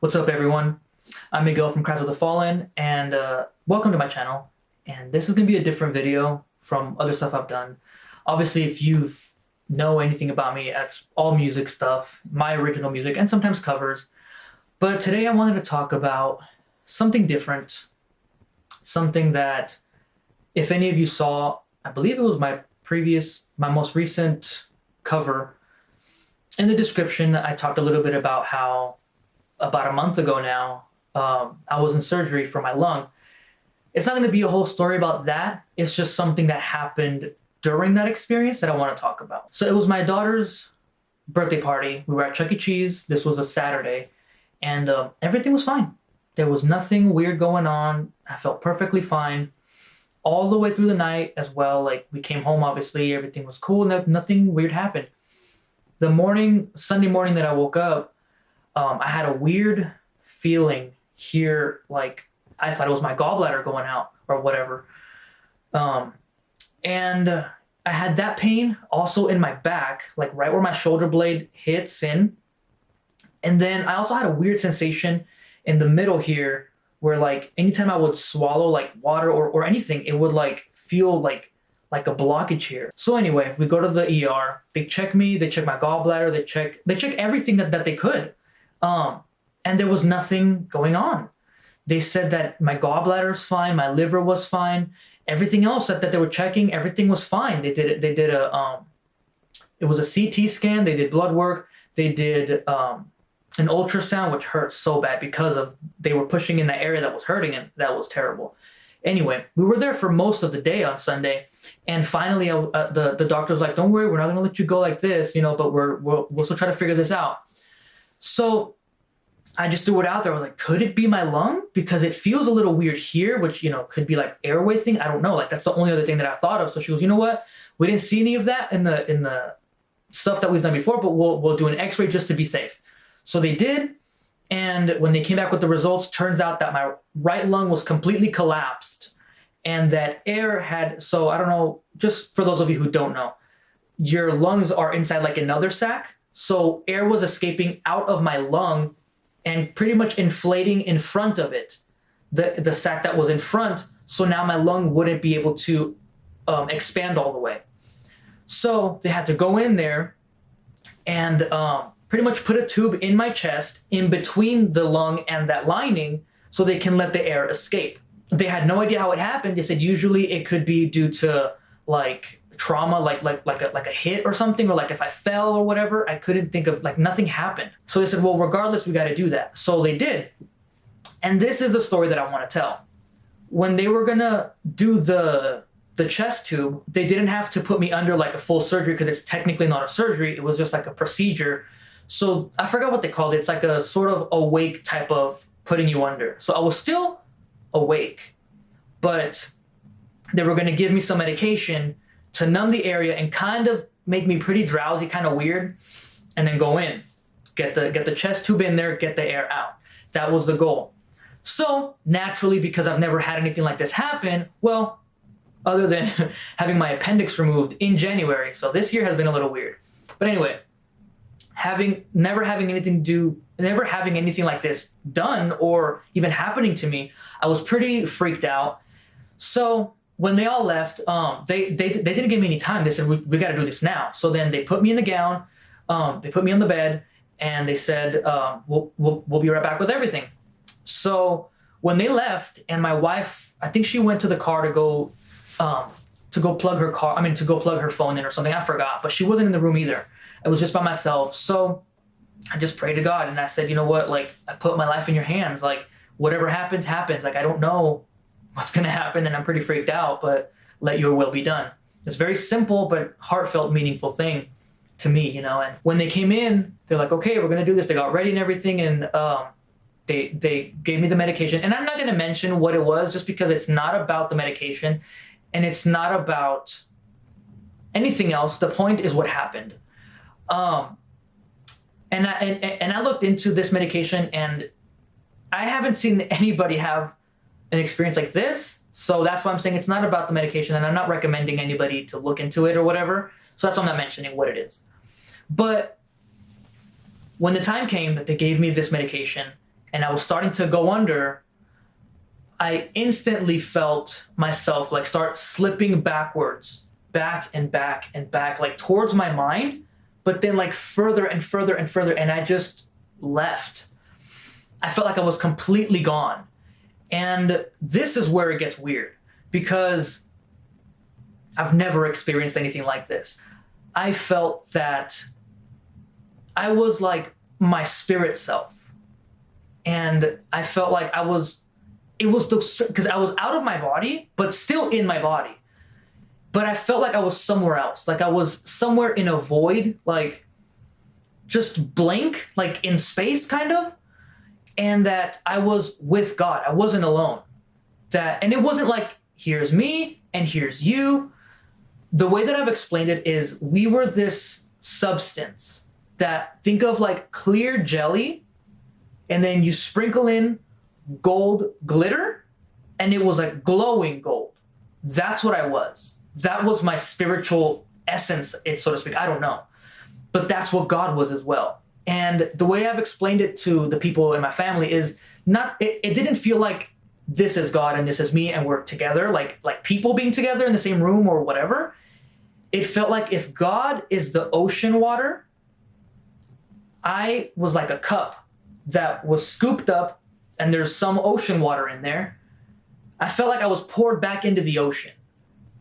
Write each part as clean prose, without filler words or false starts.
What's up, everyone? I'm Miguel from Cries of the Fallen, and welcome to my channel. And this is going to be a different video from other stuff I've done. Obviously, if you know anything about me, it's all music stuff, my original music, and sometimes covers. But today I wanted to talk about something different, something that, if any of you saw, I believe it was my most recent cover. In the description, I talked a little bit about how about a month ago now, I was in surgery for my lung. It's not going to be a whole story about that. It's just something that happened during that experience that I want to talk about. So it was my daughter's birthday party. We were at Chuck E. Cheese. This was a Saturday, and everything was fine. There was nothing weird going on. I felt perfectly fine all the way through the night as well. Like, we came home, obviously, everything was cool. Nothing weird happened. The morning, Sunday morning that I woke up, I had a weird feeling here, like I thought it was my gallbladder going out or whatever. And I had that pain also in my back, like right where my shoulder blade hits in. And then I also had a weird sensation in the middle here where, like, anytime I would swallow like water or anything, it would like feel like a blockage here. So anyway, we go to the ER. They check me, they check my gallbladder, they check everything that they could. And there was nothing going on. They said that my gallbladder's fine, my liver was fine, everything else that they were checking, everything was fine. It was a CT scan, they did blood work, they did an ultrasound, which hurt so bad because they were pushing in that area that was hurting, and that was terrible. Anyway, we were there for most of the day on Sunday, and finally the doctor was like, "Don't worry, we're not gonna let you go like this, but we'll still try to figure this out." So I just threw it out there. I was like, could it be my lung? Because it feels a little weird here, which, could be like airway thing. I don't know. Like, that's the only other thing that I thought of. So she goes, "You know what? We didn't see any of that in the stuff that we've done before, but we'll do an x-ray just to be safe." So they did. And when they came back with the results, turns out that my right lung was completely collapsed, and that air had, so I don't know, just for those of you who don't know, your lungs are inside like another sac. So air was escaping out of my lung and pretty much inflating in front of it, the sac that was in front. So now my lung wouldn't be able to expand all the way. So they had to go in there and pretty much put a tube in my chest in between the lung and that lining so they can let the air escape. They had no idea how it happened. They said usually it could be due to like trauma, like a hit or something, or like if I fell or whatever. I couldn't think of, like, nothing happened. So they said, well, regardless, we got to do that. So they did. And this is the story that I want to tell. When they were gonna do the chest tube, they didn't have to put me under like a full surgery because it's technically not a surgery. It was just like a procedure. So I forgot what they called it. It's like a sort of awake type of putting you under. So I was still awake, but they were going to give me some medication to numb the area and kind of make me pretty drowsy, kind of weird, and then go in, get the chest tube in there, get the air out. That was the goal. So naturally, because I've never had anything like this happen, well, other than having my appendix removed in January, so this year has been a little weird. But anyway, never having anything like this done or even happening to me, I was pretty freaked out. So when they all left, they didn't give me any time. They said, we got to do this now. So then they put me in the gown, they put me on the bed, and they said, we'll be right back with everything. So when they left, and my wife, I think she went to the car to go plug her phone in or something. I forgot, but she wasn't in the room either. I was just by myself. So I just prayed to God, and I said, you know what? Like, I put my life in your hands. Like, whatever happens, happens. Like, I don't know what's going to happen, and I'm pretty freaked out, but let your will be done. It's very simple, but heartfelt, meaningful thing to me, And when they came in, they're like, okay, we're going to do this. They got ready and everything. And they gave me the medication, and I'm not going to mention what it was just because it's not about the medication and it's not about anything else. The point is what happened. And I looked into this medication, and I haven't seen anybody have an experience like this. So that's why I'm saying it's not about the medication, and I'm not recommending anybody to look into it or whatever. So that's why I'm not mentioning what it is. But when the time came that they gave me this medication, and I was starting to go under, I instantly felt myself like start slipping backwards, back and back and back, like towards my mind, but then like further and further and further. And I just left. I felt like I was completely gone. And this is where it gets weird because I've never experienced anything like this. I felt that I was like my spirit self. And I felt like it was because I was out of my body, but still in my body. But I felt like I was somewhere else. Like I was somewhere in a void, like just blank, like in space kind of. And that I was with God. I wasn't alone. And it wasn't like, here's me and here's you. The way that I've explained it is we were this substance that, think of like clear jelly, and then you sprinkle in gold glitter, and it was like glowing gold. That's what I was. That was my spiritual essence, so to speak. I don't know. But that's what God was as well. And the way I've explained it to the people in my family is it didn't feel like this is God and this is me and we're together, like people being together in the same room or whatever. It felt like if God is the ocean water, I was like a cup that was scooped up and there's some ocean water in there. I felt like I was poured back into the ocean.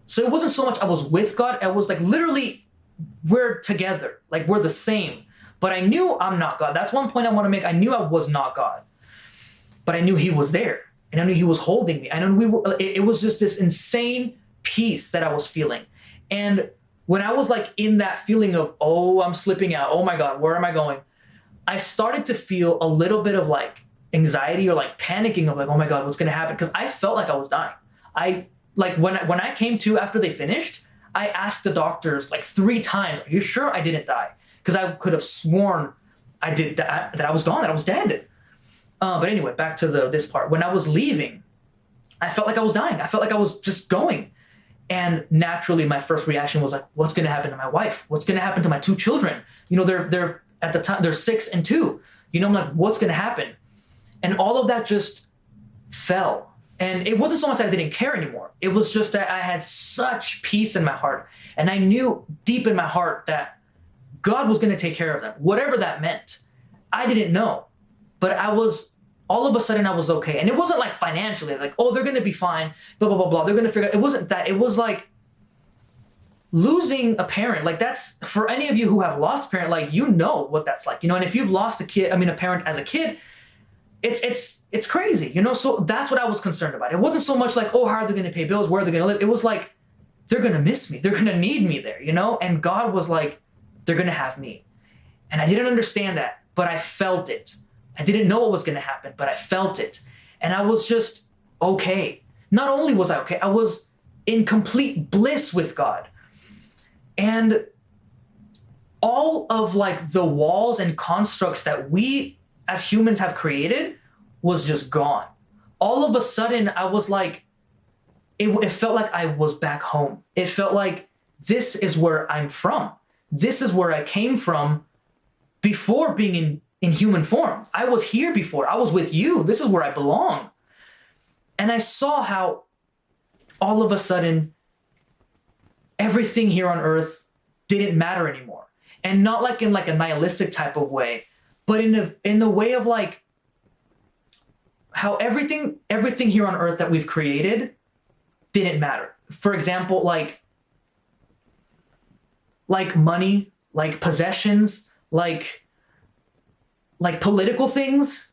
So it wasn't so much I was with God, I was like literally we're together, like we're the same. But I knew I'm not God. That's one point I want to make. I knew I was not God, but I knew he was there and I knew he was holding me. I knew it was just this insane peace that I was feeling. And when I was like in that feeling of, oh, I'm slipping out. Oh my God, where am I going? I started to feel a little bit of like anxiety or like panicking of like, oh my God, what's going to happen? Because I felt like I was dying. When I came to after they finished, I asked the doctors like 3 times, are you sure I didn't die? Because I could have sworn I did that I was gone, that I was dead. But anyway, back to this part. When I was leaving, I felt like I was dying. I felt like I was just going. And naturally, my first reaction was like, what's going to happen to my wife? What's going to happen to my 2 children? You know, they're at the time, they're 6 and 2. You know, I'm like, what's going to happen? And all of that just fell. And it wasn't so much that I didn't care anymore. It was just that I had such peace in my heart. And I knew deep in my heart that God was going to take care of them, whatever that meant. I didn't know, but all of a sudden I was okay. And it wasn't like financially, like, oh, they're going to be fine, blah, blah, blah, blah. They're going to figure it. It wasn't that. It was like losing a parent. Like that's, for any of you who have lost a parent, like, you know what that's like, you know, and if you've lost a parent as a kid, it's crazy, you know? So that's what I was concerned about. It wasn't so much like, oh, how are they going to pay bills? Where are they going to live? It was like, they're going to miss me. They're going to need me there, you know? And God was like, they're going to have me. And I didn't understand that, but I felt it. I didn't know what was going to happen, but I felt it. And I was just okay. Not only was I okay, I was in complete bliss with God. And all of like the walls and constructs that we as humans have created was just gone. All of a sudden, I was like, it felt like I was back home. It felt like this is where I'm from. This is where I came from before being in human form. I was here before. I was with you. This is where I belong. And I saw how all of a sudden everything here on earth didn't matter anymore. And not like in like a nihilistic type of way, but in the way of like how everything here on earth that we've created didn't matter. For example, like money, like possessions, like political things,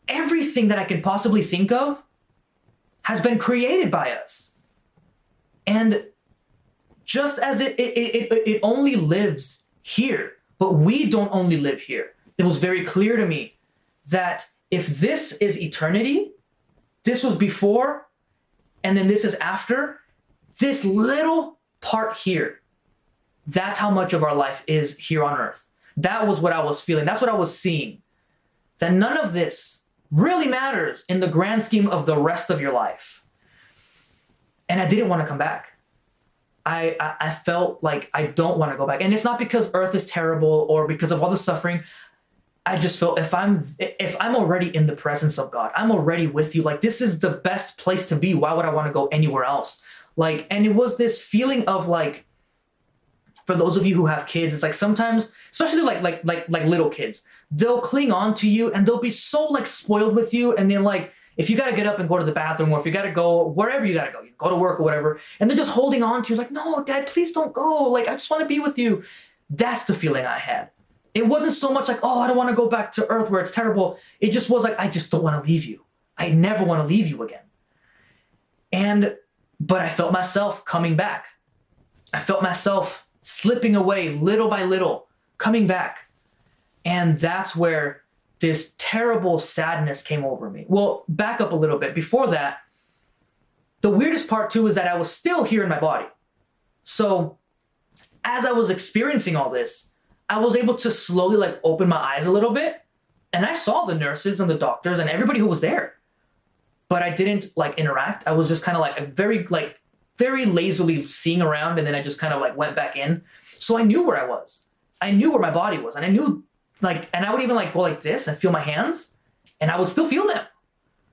everything that I can possibly think of has been created by us. And just as it only lives here, but we don't only live here. It was very clear to me that if this is eternity, this was before, and then this is after, this little part here, that's how much of our life is here on earth. That was what I was feeling. That's what I was seeing. That none of this really matters in the grand scheme of the rest of your life. And I didn't want to come back. I felt like I don't want to go back. And it's not because earth is terrible or because of all the suffering. I just felt if I'm already in the presence of God, I'm already with you. Like this is the best place to be. Why would I want to go anywhere else? Like, and it was this feeling of like, for those of you who have kids, it's like sometimes, especially like little kids, they'll cling on to you and they'll be so like spoiled with you, and then like if you got to get up and go to the bathroom, or if you got to go wherever you got to go, you go to work or whatever, and they're just holding on to you like, no, Dad, please don't go. Like I just want to be with you. That's the feeling I had. It wasn't so much like, oh, I don't want to go back to Earth where it's terrible. It just was like, I just don't want to leave you. I never want to leave you again. But I felt myself coming back. I felt myself slipping away little by little, coming back. And that's where this terrible sadness came over me. Well, back up a little bit. Before that, the weirdest part too is that I was still here in my body. So as I was experiencing all this, I was able to slowly like open my eyes a little bit, and I saw the nurses and the doctors and everybody who was there, but I didn't like interact. I was just kind of very lazily seeing around, and then I just kind of like went back in. So I knew where I was. I knew where my body was, and I knew like, and I would even like go like this and feel my hands, and I would still feel them.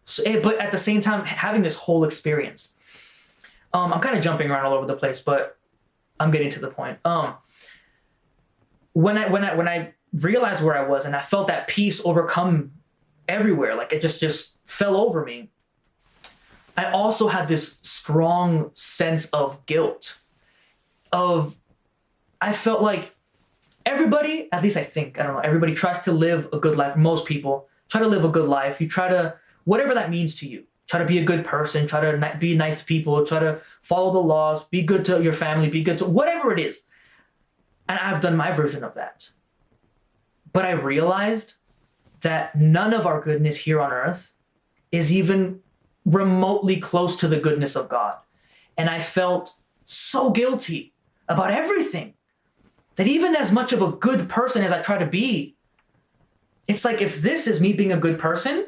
So, but at the same time, having this whole experience. I'm kind of jumping around all over the place, but I'm getting to the point. When I realized where I was and I felt that peace overcome everywhere, like it just fell over me, I also had this strong sense of guilt. I felt like everybody, at least I think, I don't know, everybody tries to live a good life. Most people try to live a good life. You try to, whatever that means to you, try to be a good person, try to be nice to people, try to follow the laws, be good to your family, be good to whatever it is. And I've done my version of that. But I realized that none of our goodness here on earth is even remotely close to the goodness of God. And I felt so guilty about everything, that even as much of a good person as I try to be, it's like, if this is me being a good person,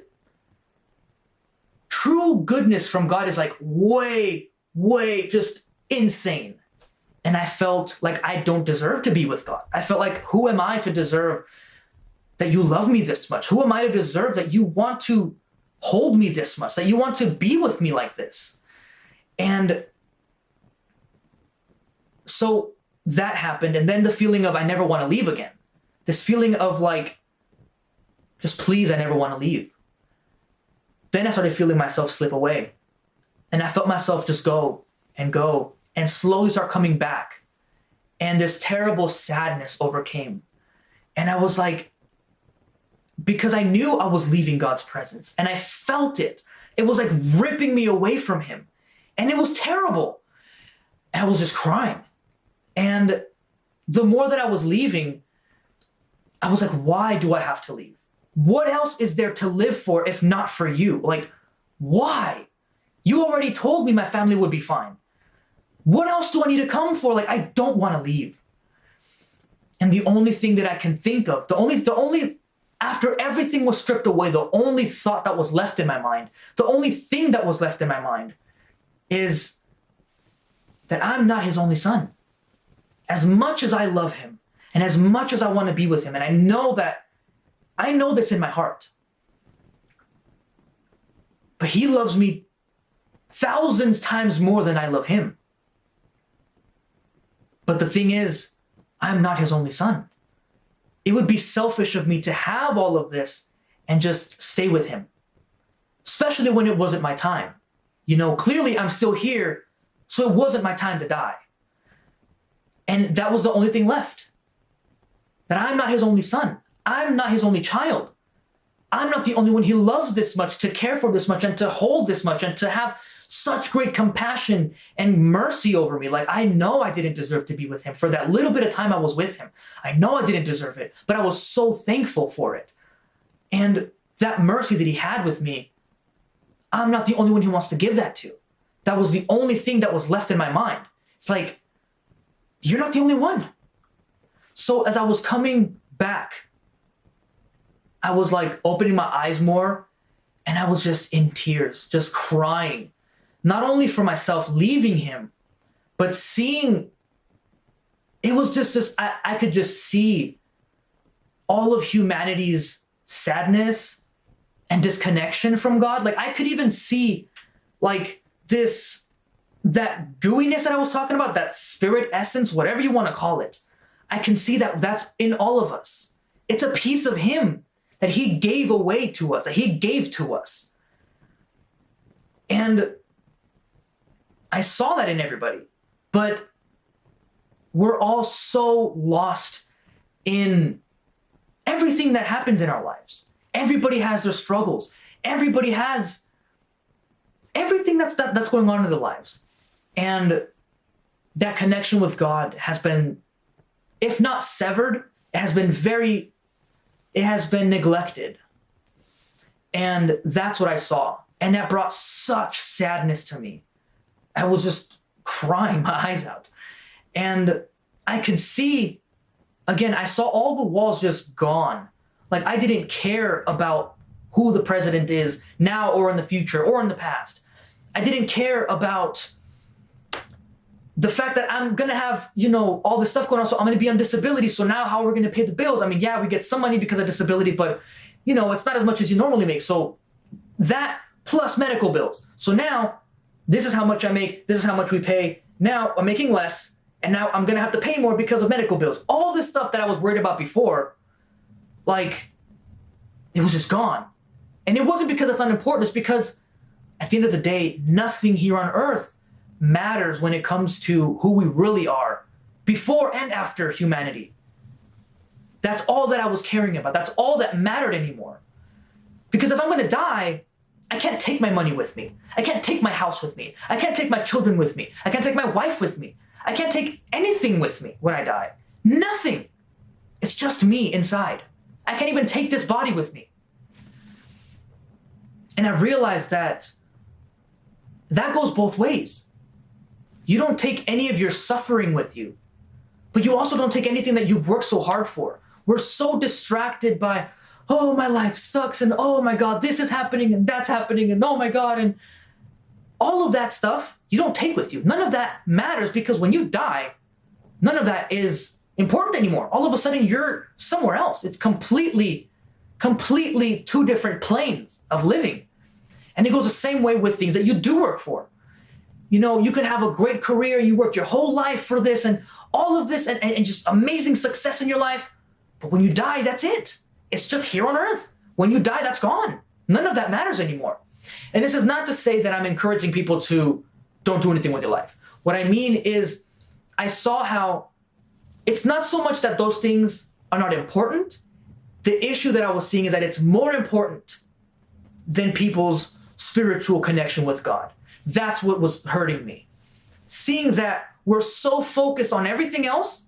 true goodness from God is like way, way just insane. And I felt like I don't deserve to be with God. I felt like, who am I to deserve that you love me this much? Who am I to deserve that you want to hold me this much, that you want to be with me like this? And so that happened. And then the feeling of I never want to leave again. This feeling of like, just please, I never want to leave. Then I started feeling myself slip away. And I felt myself just go and slowly start coming back. And this terrible sadness overcame. And I was like, because I knew I was leaving God's presence, and I felt it. It was like ripping me away from him. And it was terrible. And I was just crying. And the more that I was leaving, I was like, why do I have to leave? What else is there to live for if not for you? Like, why? You already told me my family would be fine. What else do I need to come for? Like, I don't want to leave. And the only thing that I can think of, the only, after everything was stripped away, the only thought that was left in my mind, the only thing that was left in my mind is that I'm not his only son. As much as I love him, and as much as I want to be with him, and I know this in my heart, but he loves me thousands times more than I love him. But the thing is, I'm not his only son. It would be selfish of me to have all of this and just stay with him, especially when it wasn't my time. You know, clearly I'm still here, so it wasn't my time to die. And that was the only thing left. That I'm not his only son. I'm not his only child. I'm not the only one he loves this much, to care for this much, and to hold this much, and to have such great compassion and mercy over me. Like, I know I didn't deserve to be with him for that little bit of time I was with him. I know I didn't deserve it, but I was so thankful for it. And that mercy that he had with me, I'm not the only one he wants to give that to. That was the only thing that was left in my mind. It's like, you're not the only one. So as I was coming back, I was like opening my eyes more, and I was just in tears, just crying. Not only for myself leaving him, but seeing, it was just this, I could just see all of humanity's sadness and disconnection from God. Like I could even see like that gooiness that I was talking about, that spirit essence, whatever you want to call it. I can see that that's in all of us. It's a piece of him that he gave away to us, that he gave to us. And I saw that in everybody, but we're all so lost in everything that happens in our lives. Everybody has their struggles. Everybody has everything that's going on in their lives. And that connection with God has been, if not severed, it has been neglected. And that's what I saw. And that brought such sadness to me. I was just crying my eyes out. And I could see, again, I saw all the walls just gone. Like I didn't care about who the president is now or in the future or in the past. I didn't care about the fact that I'm going to have, all this stuff going on. So I'm going to be on disability. So now how are we going to pay the bills? I mean, yeah, we get some money because of disability, but it's not as much as you normally make. So that plus medical bills. So now this is how much I make. This is how much we pay. Now I'm making less. And now I'm going to have to pay more because of medical bills. All this stuff that I was worried about before, like, it was just gone. And it wasn't because it's not important. It's because at the end of the day, nothing here on earth matters when it comes to who we really are before and after humanity. That's all that I was caring about. That's all that mattered anymore. Because if I'm going to die, I can't take my money with me. I can't take my house with me. I can't take my children with me. I can't take my wife with me. I can't take anything with me when I die. Nothing. It's just me inside. I can't even take this body with me. And I realized that goes both ways. You don't take any of your suffering with you, but you also don't take anything that you've worked so hard for. We're so distracted by, oh, my life sucks, and oh my God, this is happening, and that's happening, and oh my God, and all of that stuff you don't take with you. None of that matters because when you die, none of that is important anymore. All of a sudden, you're somewhere else. It's completely two different planes of living. And it goes the same way with things that you do work for. You could have a great career, you worked your whole life for this and all of this and just amazing success in your life. But when you die, that's it. It's just here on earth. When you die, that's gone. None of that matters anymore. And this is not to say that I'm encouraging people to don't do anything with your life. What I mean is I saw how it's not so much that those things are not important. The issue that I was seeing is that it's more important than people's spiritual connection with God. That's what was hurting me. Seeing that we're so focused on everything else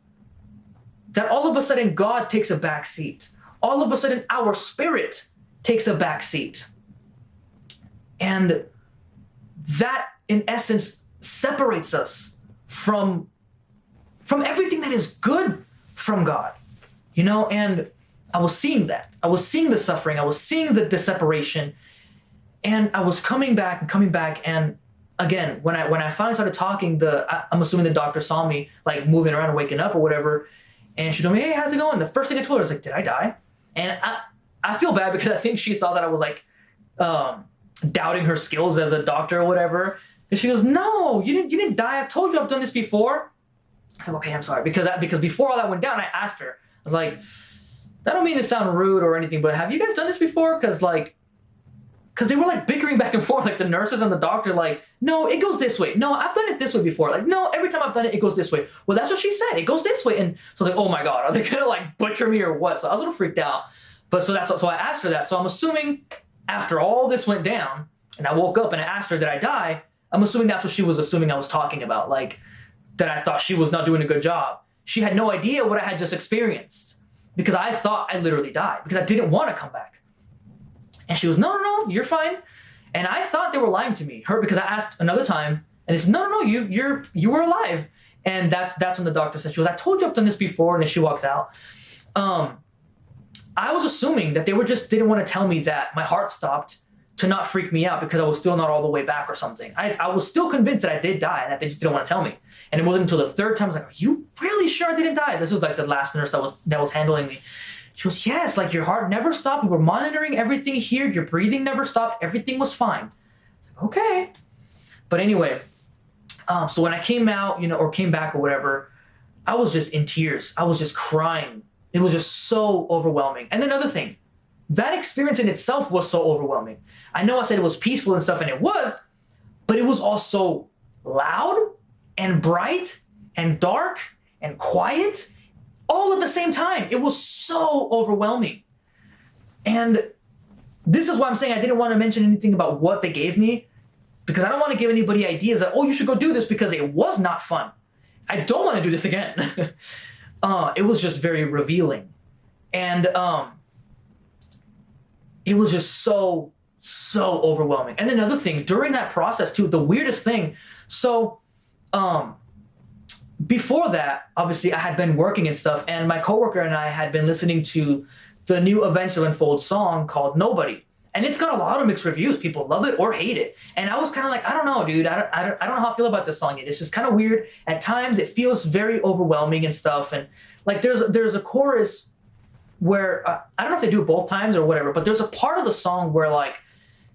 that all of a sudden God takes a back seat. All of a sudden our spirit takes a back seat. And that, in essence, separates us from everything that is good from God. And I was seeing that. I was seeing the suffering. I was seeing the separation. And I was coming back. And again, when I finally started talking, I'm assuming the doctor saw me like moving around and waking up or whatever. And she told me, hey, how's it going? The first thing I told her was like, did I die? And I feel bad because I think she thought that I was like doubting her skills as a doctor or whatever. And she goes, no, you didn't die. I told you I've done this before. I said, okay, I'm sorry. Because before all that went down, I asked her, I was like, I don't mean to sound rude or anything, but have you guys done this before? Because they were like bickering back and forth, like the nurses and the doctor, like, no, it goes this way. No, I've done it this way before. Like, no, every time I've done it, it goes this way. Well, that's what she said. It goes this way. And so I was like, oh my God, are they going to like butcher me or what? So I was a little freaked out. But so I asked her that. So I'm assuming after all this went down and I woke up and I asked her, did I die? I'm assuming that's what she was assuming I was talking about. Like that I thought she was not doing a good job. She had no idea what I had just experienced because I thought I literally died because I didn't want to come back. And she goes, no, you're fine. And I thought they were lying to me, because I asked another time, and they said, no, you were alive. And that's when the doctor said, she goes, I told you I've done this before. And then she walks out. I was assuming that they didn't want to tell me that my heart stopped to not freak me out because I was still not all the way back or something. I was still convinced that I did die and that they just didn't want to tell me. And it wasn't until the third time I was like, are you really sure I didn't die? This was like the last nurse that was handling me. She goes, yes, like your heart never stopped. We were monitoring everything here. Your breathing never stopped. Everything was fine. Okay. But anyway, so when I came out, or came back or whatever, I was just in tears. I was just crying. It was just so overwhelming. And another thing, that experience in itself was so overwhelming. I know I said it was peaceful and stuff, and it was, but it was also loud and bright and dark and quiet all at the same time. It was so overwhelming. And this is why I'm saying I didn't want to mention anything about what they gave me, because I don't want to give anybody ideas that, oh, you should go do this, because it was not fun. I don't want to do this again. It was just very revealing. And it was just so overwhelming. And another thing, during that process too, the weirdest thing, so before that, obviously I had been working and stuff, and my coworker and I had been listening to the new Avenged Sevenfold song called Nobody. And it's got a lot of mixed reviews. People love it or hate it. And I was kind of like, I don't know, dude. I don't know how I feel about this song yet. It's just kind of weird. At times it feels very overwhelming and stuff. And like there's a chorus where, I don't know if they do it both times or whatever, but there's a part of the song where like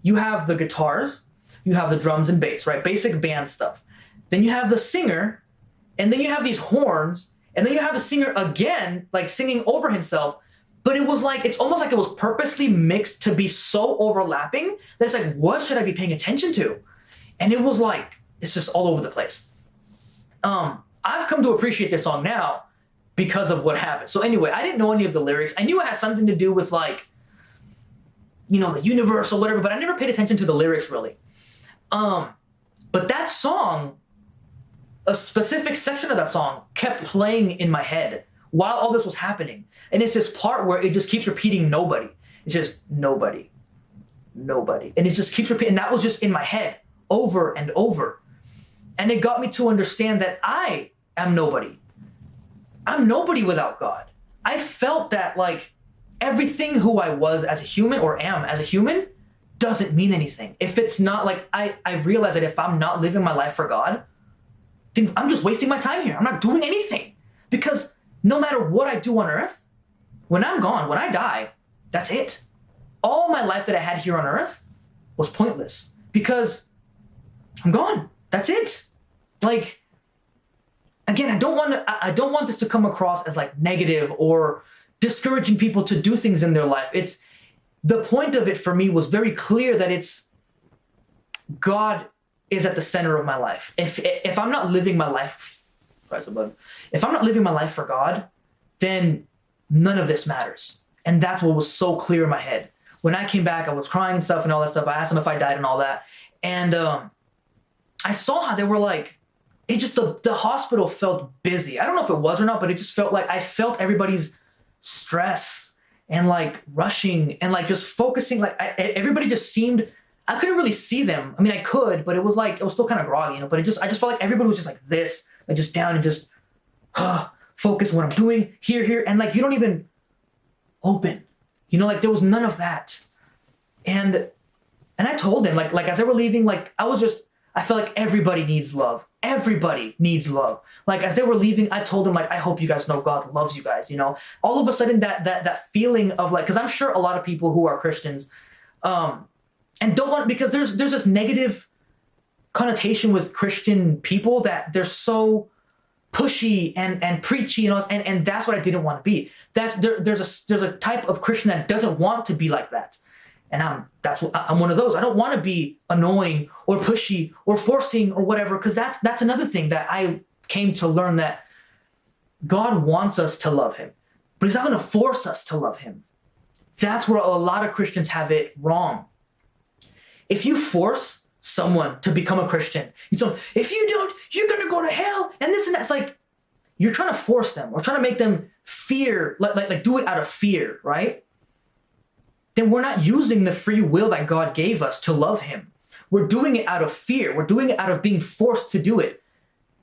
you have the guitars, you have the drums and bass, right? Basic band stuff. Then you have the singer, and then you have these horns, and then you have the singer again, like singing over himself. But it was like, it's almost like it was purposely mixed to be so overlapping that it's like, what should I be paying attention to? And it was like, it's just all over the place. I've come to appreciate this song now because of what happened. So anyway, I didn't know any of the lyrics. I knew it had something to do with like, the universe or whatever, but I never paid attention to the lyrics really. But that song, a specific section of that song kept playing in my head while all this was happening. And it's this part where it just keeps repeating nobody. It's just nobody, nobody. And it just keeps repeating. And that was just in my head over and over. And it got me to understand that I am nobody. I'm nobody without God. I felt that like everything who I was as a human or am as a human doesn't mean anything. If it's not like, I realize that if I'm not living my life for God, then I'm just wasting my time here. I'm not doing anything. Because no matter what I do on earth, when I'm gone, when I die, that's it. All my life that I had here on earth was pointless because I'm gone. That's it. Like, again, I don't want this to come across as like negative or discouraging people to do things in their life. It's the point of it for me was very clear that it's God is at the center of my life. If I'm not living my life, if I'm not living my life for God, then none of this matters. And that's what was so clear in my head. When I came back, I was crying and stuff and all that stuff. I asked them if I died and all that. And I saw how they were like, it just, the hospital felt busy. I don't know if it was or not, but it just felt like I felt everybody's stress and like rushing and like just focusing. Like everybody just seemed, I couldn't really see them. I mean, I could, but it was like, it was still kind of groggy, but I just felt like everybody was just like this, like just down and just focus on what I'm doing here. And like, you don't even open, like there was none of that. And I told them like as they were leaving, like I felt like everybody needs love. Everybody needs love. Like as they were leaving, I told them like, I hope you guys know God loves you guys, all of a sudden that feeling of like, cause I'm sure a lot of people who are Christians, and don't want, because there's this negative connotation with Christian people that they're so pushy and preachy and that's what I didn't want to be. There's a type of Christian that doesn't want to be like that. And I'm one of those. I don't want to be annoying or pushy or forcing or whatever, because that's another thing that I came to learn, that God wants us to love him, but he's not going to force us to love him. That's where a lot of Christians have it wrong. If you force someone to become a Christian, you tell them, if you don't, you're going to go to hell and this and that. It's like you're trying to force them or trying to make them fear, like do it out of fear, right? Then we're not using the free will that God gave us to love him. We're doing it out of fear. We're doing it out of being forced to do it.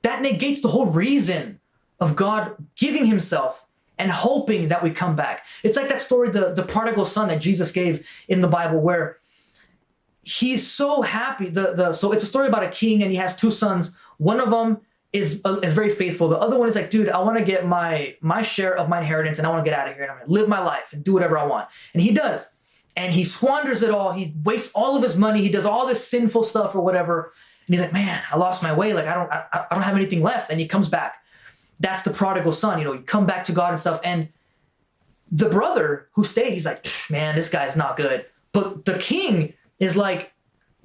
That negates the whole reason of God giving himself and hoping that we come back. It's like that story, the prodigal son that Jesus gave in the Bible, where he's so happy. So it's a story about a king and he has two sons. One of them is very faithful. The other one is like, dude, I want to get my share of my inheritance and I want to get out of here and I'm going to live my life and do whatever I want. And he does. And he squanders it all. He wastes all of his money. He does all this sinful stuff or whatever. And he's like, man, I lost my way. Like, I don't have anything left. And he comes back. That's the prodigal son. You come back to God and stuff. And the brother who stayed, he's like, man, this guy's not good. But the king is like,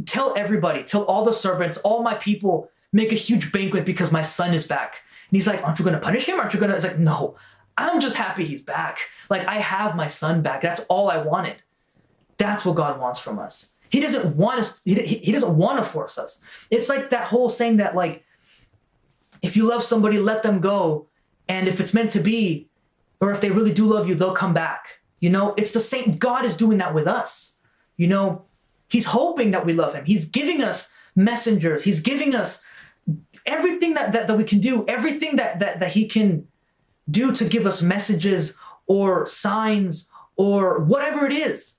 tell everybody, tell all the servants, all my people, make a huge banquet because my son is back. And he's like, aren't you going to punish him? Aren't you going to? It's like, no, I'm just happy he's back. Like, I have my son back. That's all I wanted. That's what God wants from us. He doesn't want us. He doesn't want to force us. It's like that whole saying that, like, if you love somebody, let them go. And if it's meant to be, or if they really do love you, they'll come back. It's the same. God is doing that with us. He's hoping that we love him. He's giving us messengers. He's giving us everything that we can do, everything that he can do to give us messages or signs or whatever it is.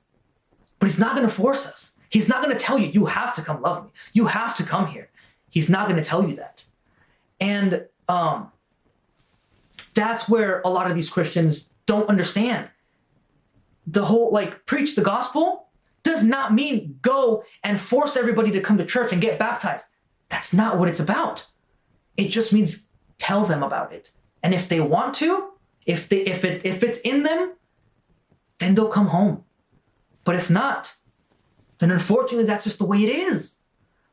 But he's not going to force us. He's not going to tell you, you have to come love me. You have to come here. He's not going to tell you that. And that's where a lot of these Christians don't understand. The whole, like, preach the gospel does not mean go and force everybody to come to church and get baptized. That's not what it's about. It just means tell them about it. And if they want to, if it's in them, then they'll come home. But if not, then unfortunately that's just the way it is.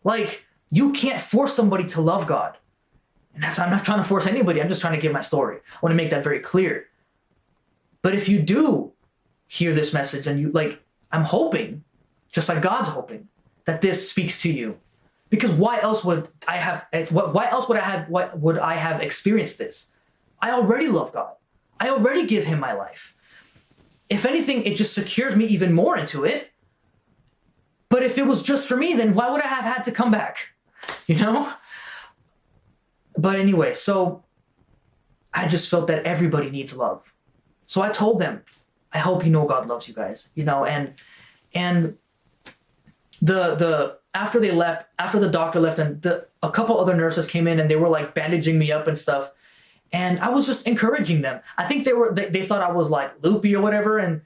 Like, you can't force somebody to love God. And I'm not trying to force anybody. I'm just trying to give my story. I want to make that very clear. But if you do hear this message and I'm hoping, just like God's hoping, that this speaks to you. Because why else would I have experienced this? I already love God. I already give him my life. If anything, it just secures me even more into it. But if it was just for me, then why would I have had to come back? But anyway, so I just felt that everybody needs love. So I told them, I hope God loves you guys, and the after they left, after the doctor left, and a couple other nurses came in and they were like bandaging me up and stuff. And I was just encouraging them. I think they thought I was like loopy or whatever. And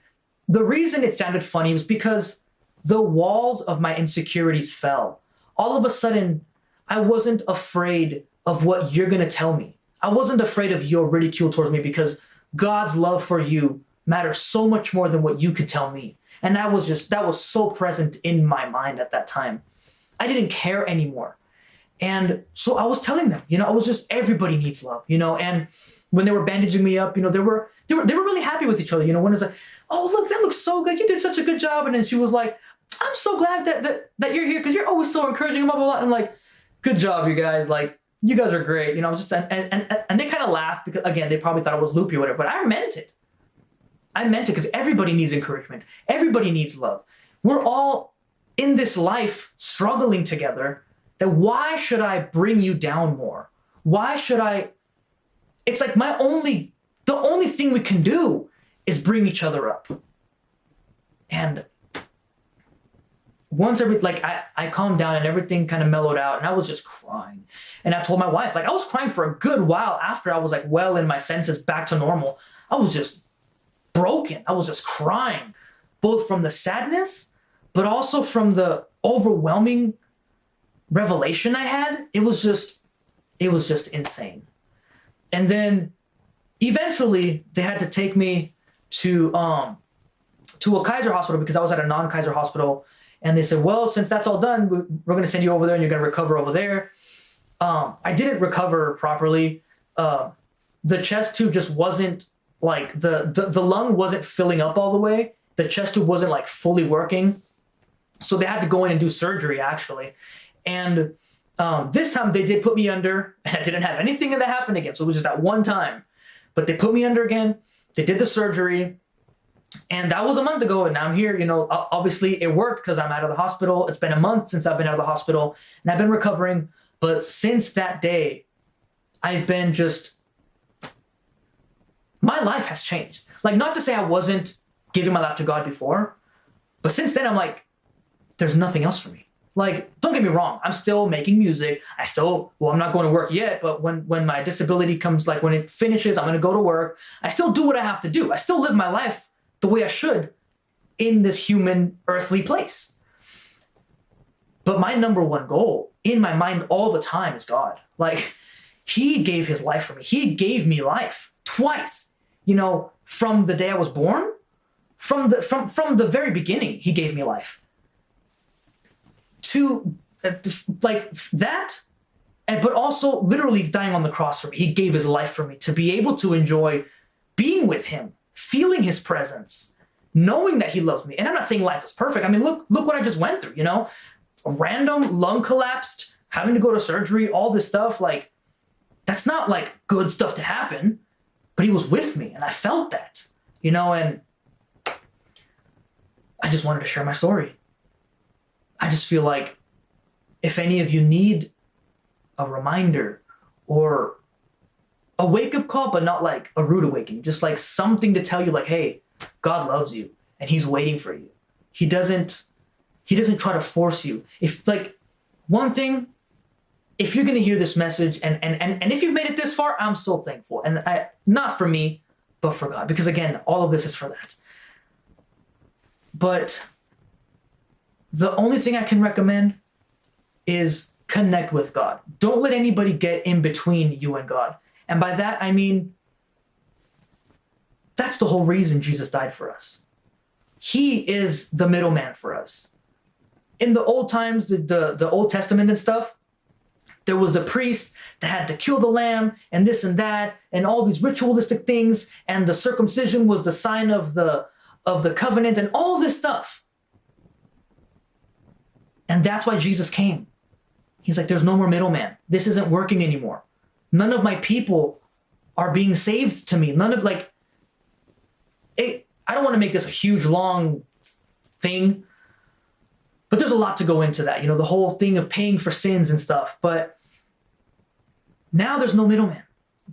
the reason it sounded funny was because the walls of my insecurities fell. All of a sudden, I wasn't afraid of what you're going to tell me. I wasn't afraid of your ridicule towards me because God's love for you matters so much more than what you could tell me. And that was so present in my mind at that time. I didn't care anymore. And so I was telling them, I was just, everybody needs love, and when they were bandaging me up, they were really happy with each other. One was like, oh, look, that looks so good. You did such a good job. And then she was like, I'm so glad that you're here because you're always so encouraging, blah, blah, blah. And like, good job, you guys. Like, you guys are great. Just, and they kind of laughed because, again, they probably thought I was loopy or whatever, but I meant it. I meant it because everybody needs encouragement. Everybody needs love. We're all in this life struggling together. That why should I bring you down more? Why should I? It's like the only thing we can do is bring each other up. And once I calmed down and everything kind of mellowed out and I was just crying. And I told my wife, I was crying for a good while after I was well in my senses, back to normal. I was just broken. I was just crying, both from the sadness, but also from the overwhelming revelation I had. It was just insane. And then eventually they had to take me to a Kaiser hospital because I was at a non-Kaiser hospital. And they said, well, since that's all done, we're going to send you over there and you're going to recover over there. I didn't recover properly. The chest tube just wasn't the lung wasn't filling up all the way. The chest tube wasn't fully working. So they had to go in and do surgery actually. And this time they did put me under, and I didn't have anything that happened again. So it was just that one time. But they put me under again. They did the surgery. And that was a month ago. And now I'm here. Obviously it worked because I'm out of the hospital. It's been a month since I've been out of the hospital. And I've been recovering. But since that day, I've been my life has changed. Not to say I wasn't giving my life to God before. But since then, I'm there's nothing else for me. Like, don't get me wrong, I'm still making music. I'm not going to work yet, but when my disability comes, like when it finishes, I'm going to go to work. I still do what I have to do. I still live my life the way I should in this human earthly place. But my number one goal in my mind all the time is God. Like, he gave his life for me. He gave me life twice, from the day I was born, from the very beginning, he gave me life. To like that, but also literally dying on the cross for me. He gave his life for me to be able to enjoy being with him, feeling his presence, knowing that he loves me. And I'm not saying life is perfect. I mean, look what I just went through, A random lung collapsed, having to go to surgery, all this stuff. Like, that's not like good stuff to happen, but he was with me and I felt that, and I just wanted to share my story. I just feel like if any of you need a reminder or a wake-up call, but not like a rude awakening, just like something to tell you like, hey, God loves you and he's waiting for you. He doesn't try to force you. If like one thing, if you're going to hear this message and if you've made it this far, I'm so thankful. And not for me, but for God, because again, all of this is for that. But the only thing I can recommend is connect with God. Don't let anybody get in between you and God. And by that, I mean, that's the whole reason Jesus died for us. He is the middleman for us. In the old times, the Old Testament and stuff, there was the priest that had to kill the lamb and this and that and all these ritualistic things. And the circumcision was the sign of the covenant and all this stuff. And that's why Jesus came. He's like, there's no more middleman. This isn't working anymore. None of my people are being saved to me. None of I don't want to make this a huge, long thing, but there's a lot to go into that. The whole thing of paying for sins and stuff. But now there's no middleman.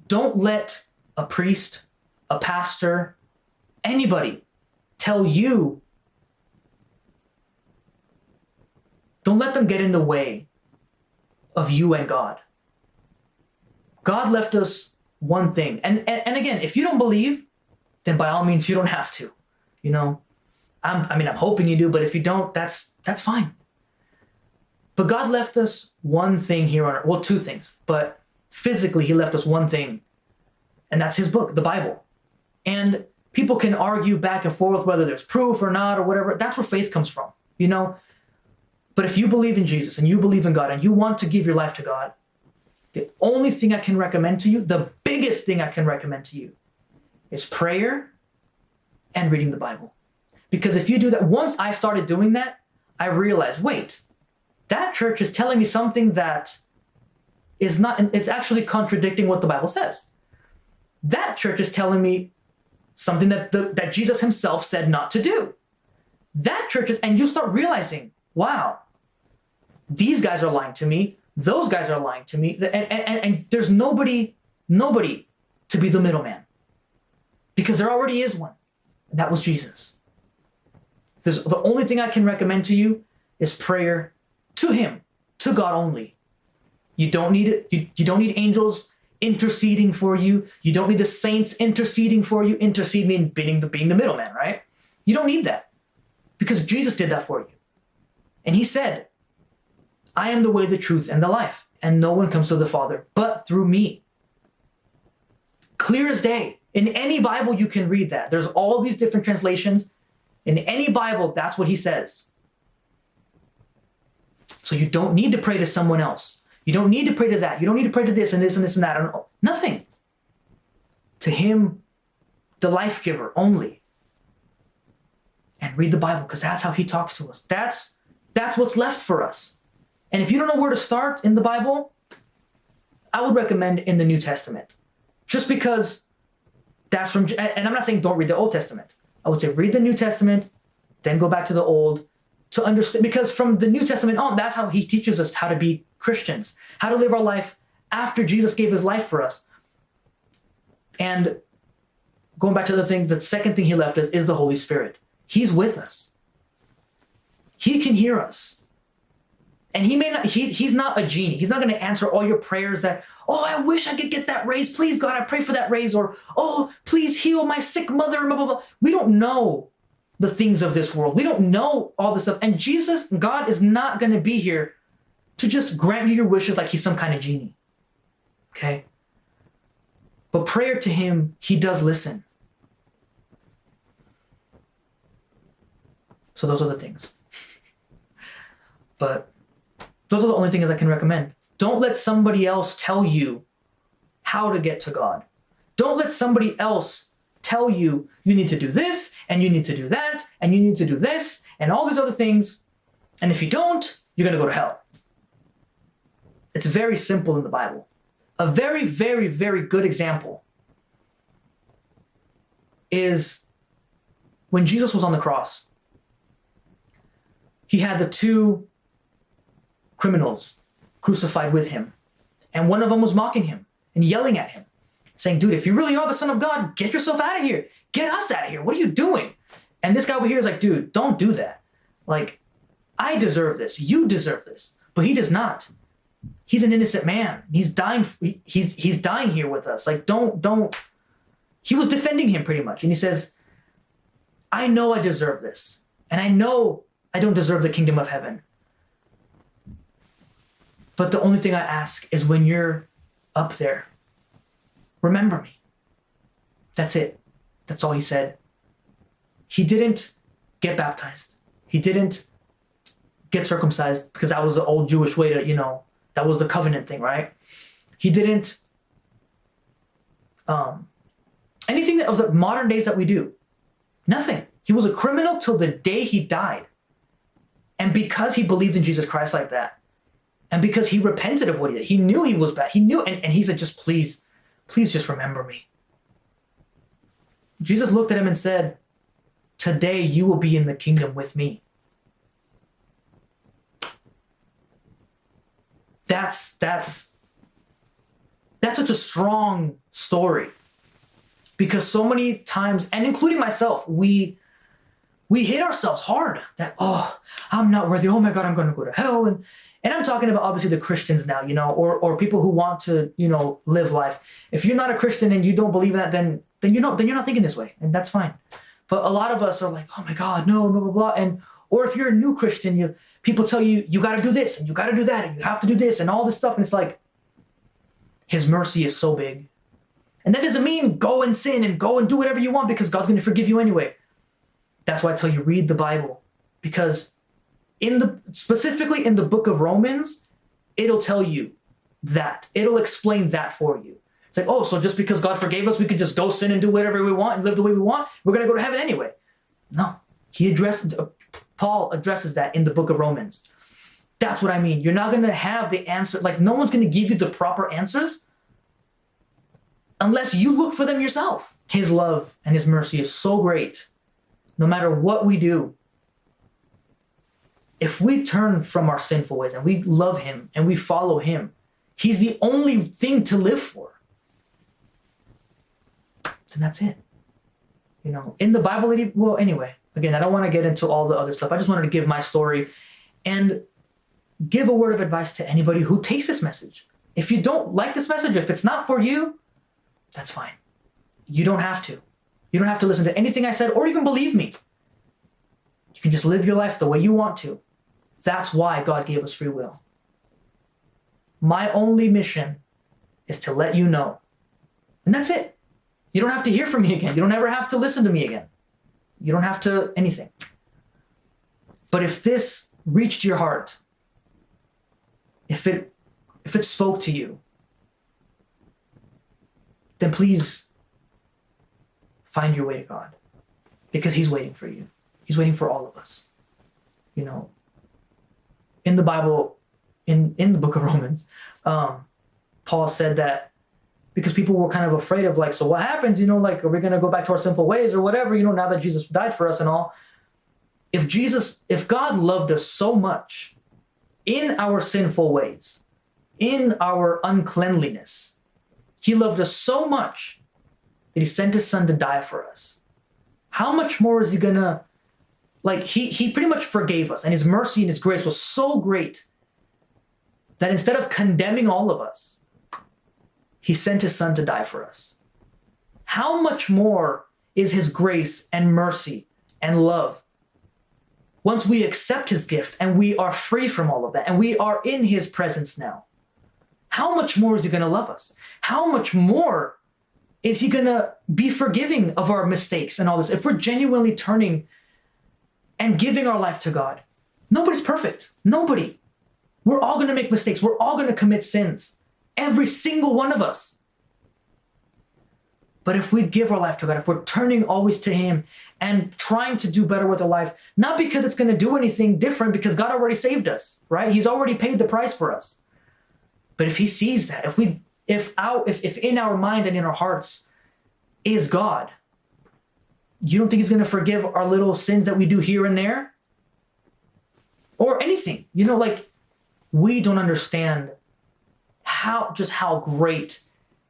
Don't let a priest, a pastor, anybody tell you. Don't let them get in the way of you and God. God left us one thing. And again, if you don't believe, then by all means, you don't have to. I'm hoping you do, but if you don't, that's fine. But God left us one thing here on earth. Well, two things. But physically, he left us one thing. And that's his book, the Bible. And people can argue back and forth whether there's proof or not or whatever. That's where faith comes from, But if you believe in Jesus and you believe in God and you want to give your life to God, the only thing I can recommend to you, the biggest thing I can recommend to you, is prayer and reading the Bible. Because if you do that, once I started doing that, I realized, wait, that church is telling me something that is not, it's actually contradicting what the Bible says. That church is telling me something that Jesus himself said not to do. That church is, and you start realizing, wow, these guys are lying to me. Those guys are lying to me. And there's nobody to be the middleman. Because there already is one. And that was Jesus. The only thing I can recommend to you is prayer to him, to God only. You don't need it. You don't need angels interceding for you. You don't need the saints interceding for you. Intercede means being the middleman, right? You don't need that. Because Jesus did that for you. And he said, I am the way, the truth, and the life, and no one comes to the Father but through me. Clear as day. In any Bible, you can read that. There's all these different translations. In any Bible, that's what he says. So you don't need to pray to someone else. You don't need to pray to that. You don't need to pray to this and this and this and that. Nothing. To him, the life giver only. And read the Bible, because that's how he talks to us. That's what's left for us. And if you don't know where to start in the Bible, I would recommend in the New Testament. Just because that's from, and I'm not saying don't read the Old Testament. I would say read the New Testament, then go back to the Old to understand, because from the New Testament on, that's how he teaches us how to be Christians, how to live our life after Jesus gave his life for us. And going back to the second thing he left us is the Holy Spirit. He's with us. He can hear us. And he may not, he's not a genie. He's not going to answer all your prayers that, oh, I wish I could get that raise. Please, God, I pray for that raise. Or, oh, please heal my sick mother, blah, blah, blah. We don't know the things of this world. We don't know all this stuff. And Jesus, God, is not going to be here to just grant you your wishes like he's some kind of genie. Okay? But prayer to him, he does listen. So those are the things. But those are the only things I can recommend. Don't let somebody else tell you how to get to God. Don't let somebody else tell you you need to do this, and you need to do that, and you need to do this, and all these other things. And if you don't, you're going to go to hell. It's very simple in the Bible. A very, very, very good example is when Jesus was on the cross. He had the two criminals crucified with him. And one of them was mocking him and yelling at him, saying, dude, if you really are the Son of God, get yourself out of here. Get us out of here. What are you doing? And this guy over here is like, dude, don't do that. Like, I deserve this. You deserve this. But he does not. He's an innocent man. He's dying. He's dying here with us. Like, don't. He was defending him pretty much. And he says, I know I deserve this. And I know I don't deserve the kingdom of heaven. But the only thing I ask is when you're up there, remember me. That's it. That's all he said. He didn't get baptized. He didn't get circumcised because that was the old Jewish way to, that was the covenant thing, right? He didn't, anything of the modern days that we do, nothing. He was a criminal till the day he died. And because he believed in Jesus Christ like that, and because he repented of what he did, he knew he was bad. He knew, and he said, just please just remember me. Jesus looked at him and said, today you will be in the kingdom with me. That's such a strong story, because so many times, and including myself, we hit ourselves hard that, oh, I'm not worthy. Oh my God, I'm going to go to hell. And I'm talking about obviously the Christians now, or people who want to, live life. If you're not a Christian and you don't believe in that, then you're not thinking this way, and that's fine. But a lot of us are like, oh my God, no, blah, blah, blah. Or if you're a new Christian, people tell you, you got to do this and you got to do that and you have to do this and all this stuff. And it's like, his mercy is so big. And that doesn't mean go and sin and go and do whatever you want because God's going to forgive you anyway. That's why I tell you, read the Bible, because specifically in the book of Romans, it'll tell you that. It'll explain that for you. It's like, oh, so just because God forgave us, we could just go sin and do whatever we want and live the way we want. We're going to go to heaven anyway. No, Paul addresses that in the book of Romans. That's what I mean. You're not going to have the answer. Like, no one's going to give you the proper answers unless you look for them yourself. His love and his mercy is so great. No matter what we do, if we turn from our sinful ways and we love him and we follow him, he's the only thing to live for. And that's it. In the Bible, well, anyway, again, I don't want to get into all the other stuff. I just wanted to give my story and give a word of advice to anybody who takes this message. If you don't like this message, if it's not for you, that's fine. You don't have to. You don't have to listen to anything I said or even believe me. You can just live your life the way you want to. That's why God gave us free will. My only mission is to let you know. And that's it. You don't have to hear from me again. You don't ever have to listen to me again. You don't have to anything. But if this reached your heart, if it spoke to you, then please find your way to God, because he's waiting for you. He's waiting for all of us. In the Bible, in the book of Romans, Paul said that because people were kind of afraid of so what happens, are we going to go back to our sinful ways or whatever, now that Jesus died for us and all. If God loved us so much in our sinful ways, in our uncleanliness, he loved us so much that he sent his son to die for us. How much more is he gonna, he pretty much forgave us, and his mercy and his grace was so great that instead of condemning all of us, he sent his son to die for us. How much more is his grace and mercy and love once we accept his gift and we are free from all of that and we are in his presence now? How much more is he going to love us? How much more is he going to be forgiving of our mistakes and all this? If we're genuinely turning and giving our life to God. Nobody's perfect. Nobody. We're all going to make mistakes. We're all going to commit sins. Every single one of us. But if we give our life to God, if we're turning always to him and trying to do better with our life, not because it's going to do anything different, because God already saved us, right? He's already paid the price for us. But if he sees that, if in our mind and in our hearts is God, you don't think he's going to forgive our little sins that we do here and there? Or anything, like we don't understand how great,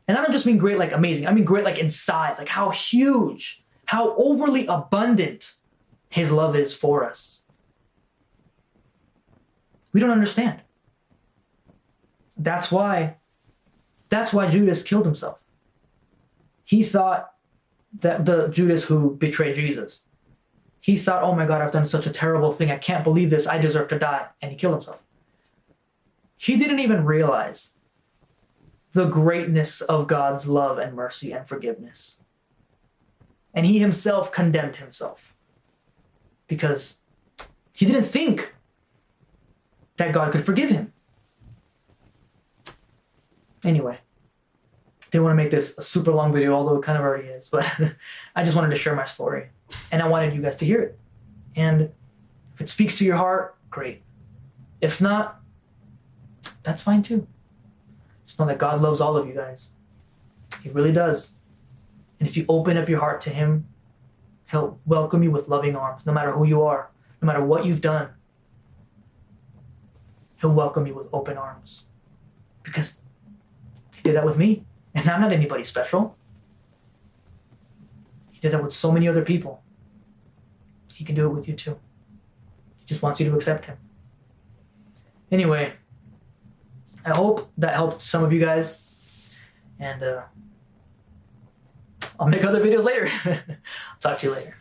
and I don't just mean great like amazing, I mean great like in size, like how huge, how overly abundant his love is for us. We don't understand. That's why Judas killed himself. He thought that the Judas who betrayed Jesus, he thought, oh my God, I've done such a terrible thing. I can't believe this. I deserve to die. And he killed himself. He didn't even realize the greatness of God's love and mercy and forgiveness. And he himself condemned himself because he didn't think that God could forgive him. Anyway, didn't want to make this a super long video, although it kind of already is, but I just wanted to share my story and I wanted you guys to hear it. And if it speaks to your heart, great. If not, that's fine too. Just know that God loves all of you guys. He really does. And if you open up your heart to him, he'll welcome you with loving arms, no matter who you are, no matter what you've done. He'll welcome you with open arms because he did that with me. And I'm not anybody special. He did that with so many other people. He can do it with you too. He just wants you to accept him. Anyway, I hope that helped some of you guys. And I'll make other videos later. Talk to you later.